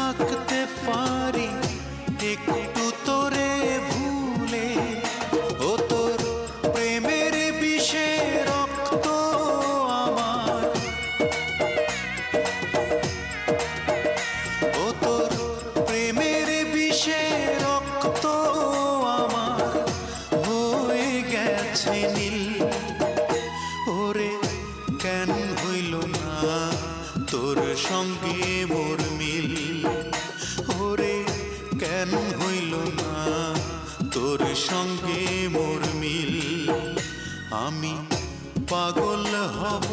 থাকতে পারি একটু তোরে ভুলে। ও তোর প্রেমের বিষে রক্ত আমার, ও তোর প্রেমের বিষে রক্ত আমার হয়ে গেছে নীল। ওরে কেন হইল না তোর সঙ্গে মোর মিল? ওরে কেন হইল না তোর সঙ্গে মোর মিল? আমি পাগল হব